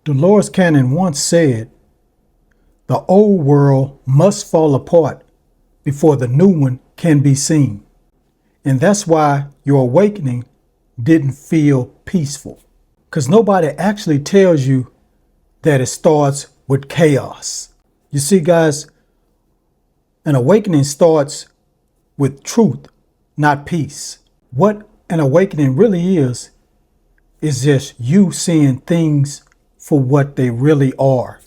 Dolores Cannon once said, "The old world must fall apart before the new one can be seen." And that's why your awakening didn't feel peaceful. Because nobody actually tells you that it starts with chaos. You see, guys, an awakening starts with truth, not peace. What an awakening really is just you seeing things for what they really are.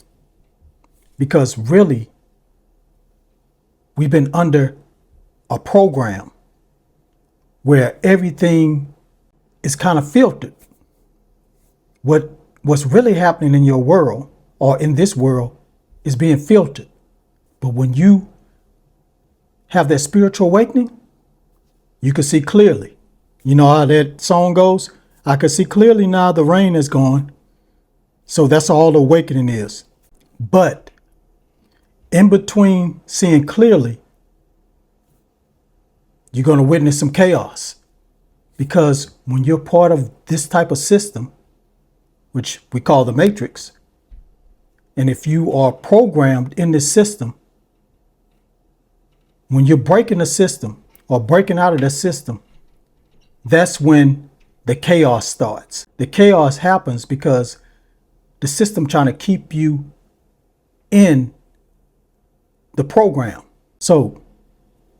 Because really, we've been under a program where everything is kind of filtered. What's really happening in your world or in this world is being filtered. But when you have that spiritual awakening, you can see clearly. You know how that song goes? I can see clearly now the rain is gone. So that's all the awakening is. But in between seeing clearly, you're going to witness some chaos. Because when you're part of this type of system, which we call the matrix, and if you are programmed in this system, when you're breaking the system or breaking out of the system, that's when the chaos starts. The chaos happens because the system trying to keep you in the program. So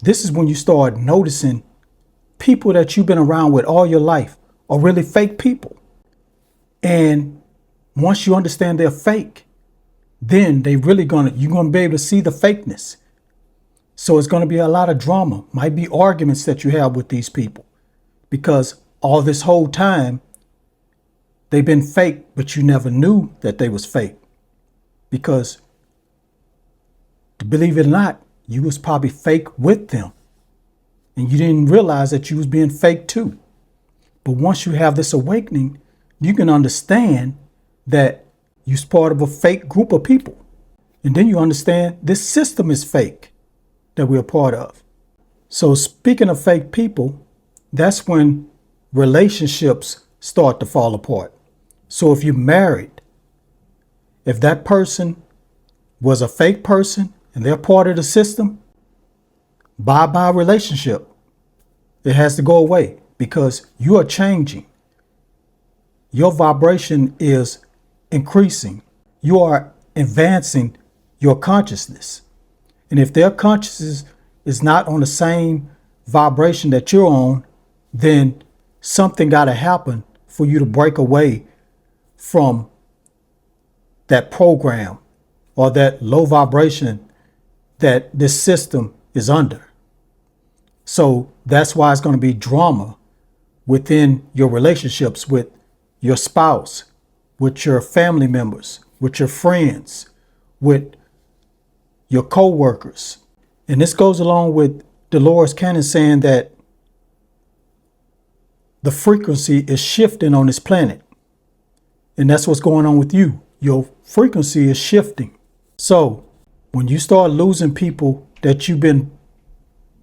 this is when you start noticing people that you've been around with all your life are really fake people. And once you understand they're fake, then you're going to be able to see the fakeness. So it's going to be a lot of drama. Might be arguments that you have with these people because all this whole time they've been fake, but you never knew that they was fake because, to believe it or not, you was probably fake with them and you didn't realize that you was being fake too. But once you have this awakening, you can understand that you're part of a fake group of people. And then you understand this system is fake that we're part of. So speaking of fake people, that's when relationships start to fall apart. So if you're married, if that person was a fake person and they're part of the system, bye-bye relationship. It has to go away because you are changing. Your vibration is increasing. You are advancing your consciousness. And if their consciousness is not on the same vibration that you're on, then something got to happen for you to break away from that program or that low vibration that this system is under. So that's why it's going to be drama within your relationships with your spouse, with your family members, with your friends, with your co-workers. And this goes along with Dolores Cannon saying that the frequency is shifting on this planet. And that's what's going on with you. Your frequency is shifting. So when you start losing people that you've been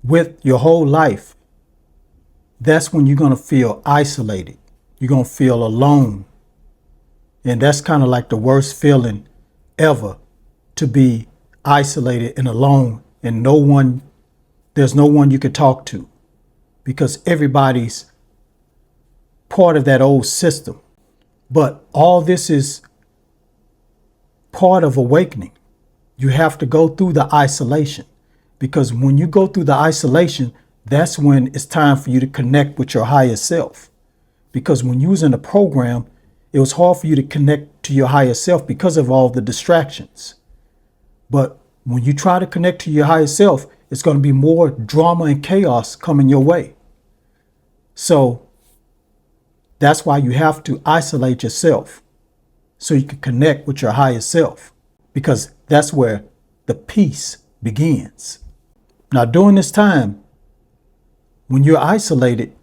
with your whole life, that's when you're going to feel isolated. You're going to feel alone. And that's kind of like the worst feeling ever, to be isolated and alone and there's no one you can talk to because everybody's part of that old system. But all this is part of awakening. You have to go through the isolation because when you go through the isolation, that's when it's time for you to connect with your higher self. Because when you was in the program, it was hard for you to connect to your higher self because of all the distractions. But when you try to connect to your higher self, it's going to be more drama and chaos coming your way. So that's why you have to isolate yourself so you can connect with your higher self, because that's where the peace begins. Now, during this time, when you're isolated,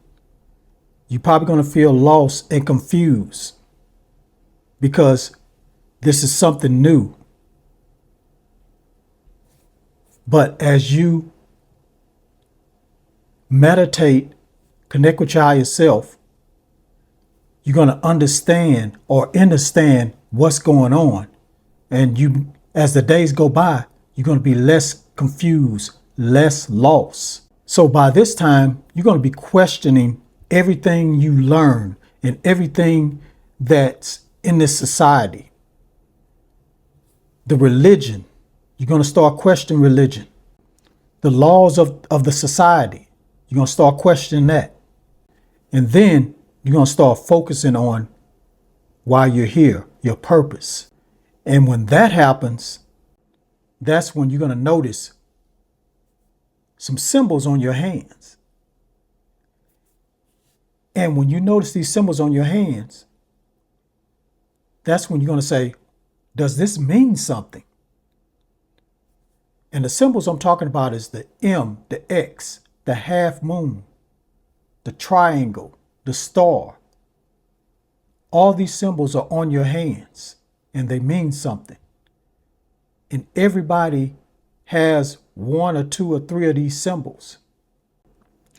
you're probably going to feel lost and confused because this is something new. But as you meditate, connect with your higher self, you're going to understand what's going on. And you, as the days go by, you're going to be less confused, less lost. So by this time, you're going to be questioning everything you learn and everything that's in this society. The religion, you're going to start questioning religion. The laws of the society, you're going to start questioning that. And then you're going to start focusing on why you're here, your purpose. And when that happens, that's when you're going to notice some symbols on your hands. And when you notice these symbols on your hands, that's when you're going to say, does this mean something? And the symbols I'm talking about is the M, the X, the half moon, the triangle, the star. All these symbols are on your hands and they mean something. And everybody has one or two or three of these symbols.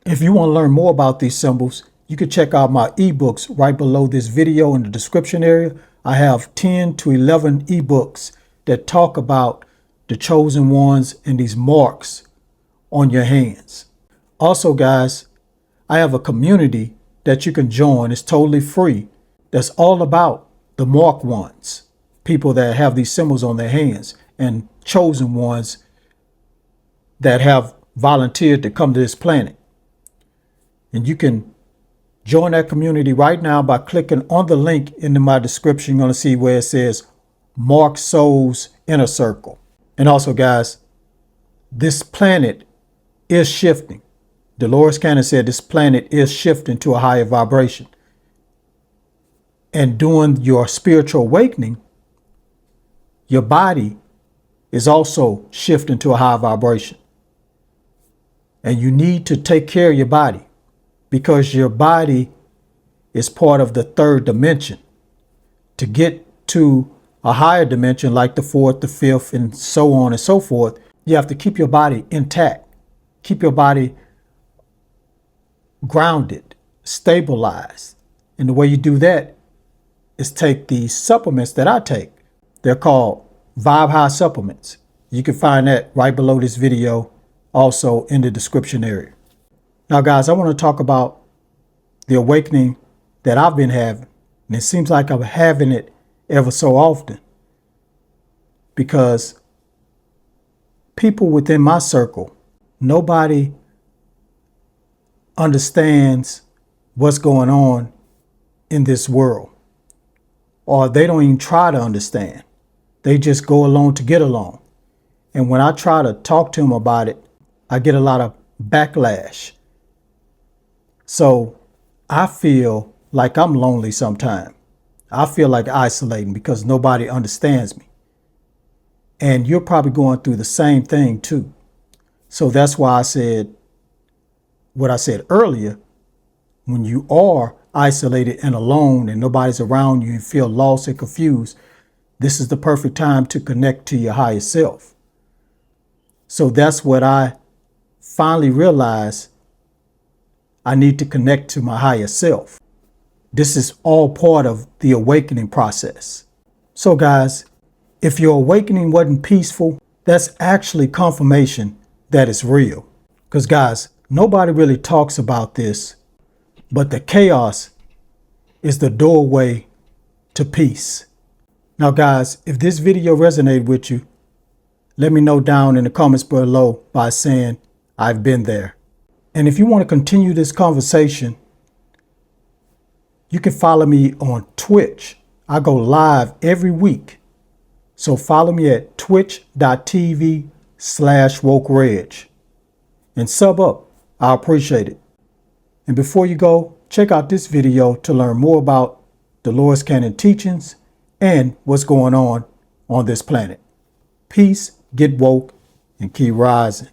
If you want to learn more about these symbols, you can check out my ebooks right below this video in the description area. I have 10 to 11 ebooks that talk about the chosen ones and these marks on your hands. Also, guys, I have a community that you can join. It's totally free. That's all about the marked ones, people that have these symbols on their hands, and chosen ones that have volunteered to come to this planet. And you can join that community right now by clicking on the link in my description. You're going to see where it says Mark Souls Inner Circle. And also, guys, this planet is shifting. Dolores Cannon said this planet is shifting to a higher vibration. And during your spiritual awakening, your body is also shifting to a higher vibration. And you need to take care of your body because your body is part of the third dimension. To get to a higher dimension like the fourth, the fifth, and so on and so forth, you have to keep your body intact. Keep your body grounded, stabilized. And the way you do that is take these supplements that I take. They're called Vibe High supplements. You can find that right below this video, also in the description area. Now, guys, I want to talk about the awakening that I've been having. And it seems like I'm having it ever so often because people within my circle, nobody understands what's going on in this world, or they don't even try to understand. They just go along to get along. And when I try to talk to them about it, I get a lot of backlash. So I feel like I'm lonely sometimes. I feel like isolating because nobody understands me. And you're probably going through the same thing too. So that's why I said what I said earlier. When you are isolated and alone and nobody's around you and feel lost and confused, this is the perfect time to connect to your higher self. So that's what I finally realized. I need to connect to my higher self. This is all part of the awakening process. So guys, if your awakening wasn't peaceful, that's actually confirmation that it's real. Because guys, nobody really talks about this, but the chaos is the doorway to peace. Now guys, if this video resonated with you, let me know down in the comments below by saying I've been there. And if you want to continue this conversation, you can follow me on Twitch. I go live every week. So follow me at twitch.tv/wokereg and sub up. I appreciate it. And before you go, check out this video to learn more about Dolores Cannon teachings and what's going on this planet. Peace, get woke, and keep rising.